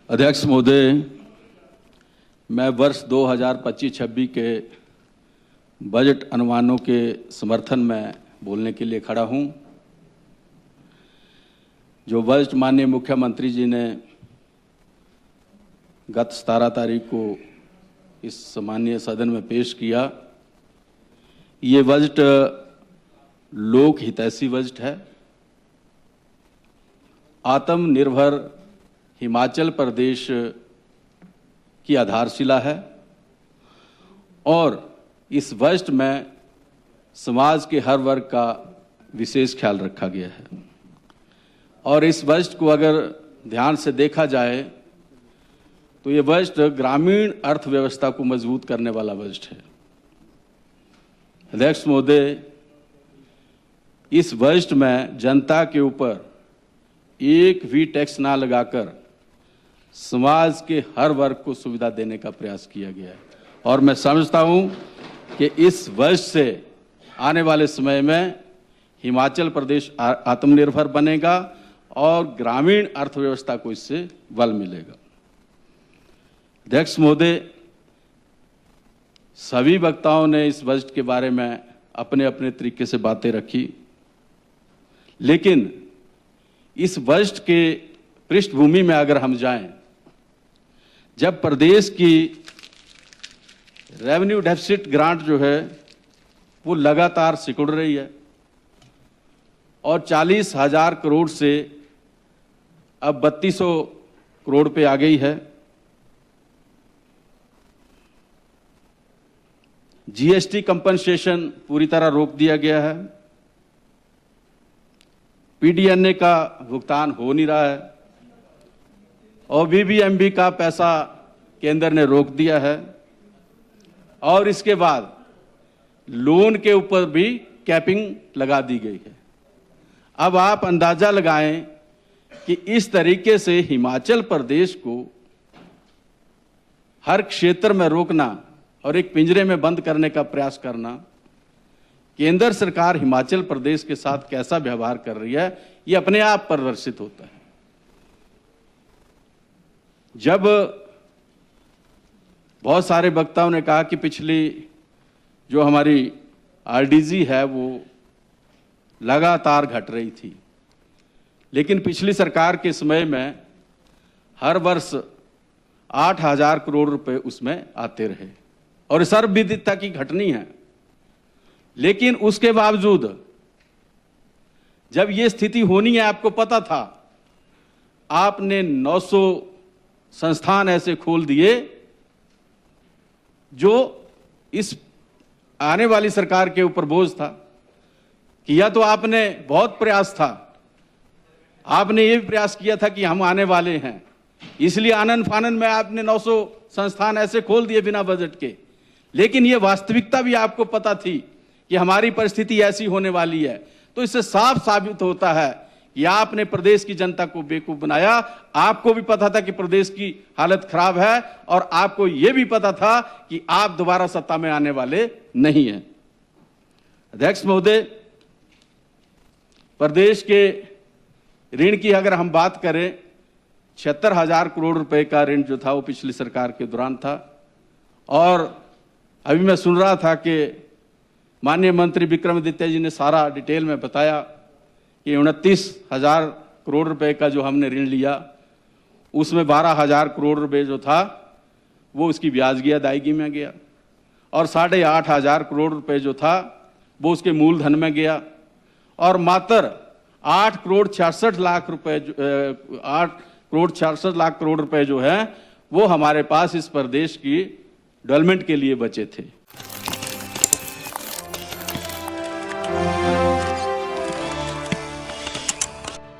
अध्यक्ष महोदय, मैं वर्ष 2025-26 के बजट अनुमानों के समर्थन में बोलने के लिए खड़ा हूं। जो बजट माननीय मुख्यमंत्री जी ने गत 17 तारीख को इस सम्मानीय सदन में पेश किया, ये बजट लोक हितैषी बजट है। आत्मनिर्भर हिमाचल प्रदेश की आधारशिला है और इस बजट में समाज के हर वर्ग का विशेष ख्याल रखा गया है। और इस बजट को अगर ध्यान से देखा जाए तो ये बजट ग्रामीण अर्थव्यवस्था को मजबूत करने वाला बजट है। अध्यक्ष महोदय, इस बजट में जनता के ऊपर एक भी टैक्स ना लगाकर समाज के हर वर्ग को सुविधा देने का प्रयास किया गया है। और मैं समझता हूं कि इस बजट से आने वाले समय में हिमाचल प्रदेश आत्मनिर्भर बनेगा और ग्रामीण अर्थव्यवस्था को इससे बल मिलेगा। अध्यक्ष महोदय, सभी वक्ताओं ने इस बजट के बारे में अपने अपने तरीके से बातें रखी, लेकिन इस बजट के पृष्ठभूमि में अगर हम जाएं, जब प्रदेश की रेवेन्यू डेफिसिट ग्रांट जो है वो लगातार सिकुड़ रही है और 40,000 करोड़ से अब 3200 करोड़ पे आ गई है। जीएसटी कंपनसेशन पूरी तरह रोक दिया गया है। पीडीएनए का भुगतान हो नहीं रहा है और बीबीएमबी का पैसा केंद्र ने रोक दिया है और इसके बाद लोन के ऊपर भी कैपिंग लगा दी गई है। अब आप अंदाजा लगाएं कि इस तरीके से हिमाचल प्रदेश को हर क्षेत्र में रोकना और एक पिंजरे में बंद करने का प्रयास करना, केंद्र सरकार हिमाचल प्रदेश के साथ कैसा व्यवहार कर रही है, ये अपने आप प्रदर्शित होता है। जब बहुत सारे वक्ताओं ने कहा कि पिछली जो हमारी आरडीजी है वो लगातार घट रही थी, लेकिन पिछली सरकार के समय में हर वर्ष 8,000 करोड़ रुपए उसमें आते रहे और सर्वविदिता की घटनी है। लेकिन उसके बावजूद जब ये स्थिति होनी है, आपको पता था, आपने 900 संस्थान ऐसे खोल दिए जो इस आने वाली सरकार के ऊपर बोझ था। किया तो आपने बहुत प्रयास था, आपने ये भी प्रयास किया था कि हम आने वाले हैं, इसलिए आनन फानन में आपने 900 संस्थान ऐसे खोल दिए बिना बजट के। लेकिन ये वास्तविकता भी आपको पता थी कि हमारी परिस्थिति ऐसी होने वाली है। तो इससे साफ साबित होता है कि आपने प्रदेश की जनता को बेवकूफ बनाया। आपको भी पता था कि प्रदेश की हालत खराब है और आपको यह भी पता था कि आप दोबारा सत्ता में आने वाले नहीं हैं। अध्यक्ष महोदय, प्रदेश के ऋण की अगर हम बात करें, 76,000 करोड़ रुपए का ऋण जो था वो पिछली सरकार के दौरान था। और अभी मैं सुन रहा था कि माननीय मंत्री विक्रमादित्य जी ने सारा डिटेल में बताया कि 29,000 करोड़ रुपए का जो हमने ऋण लिया, उसमें 12,000 करोड़ रुपए जो था वो उसकी ब्याज अदायगी में गया और 8,500 करोड़ रुपए जो था वो उसके मूलधन में गया और मात्र 8 करोड़ 66 लाख रुपए 8 करोड़ 66 लाख करोड़ रुपए जो है वो हमारे पास इस प्रदेश की डेवलपमेंट के लिए बचे थे।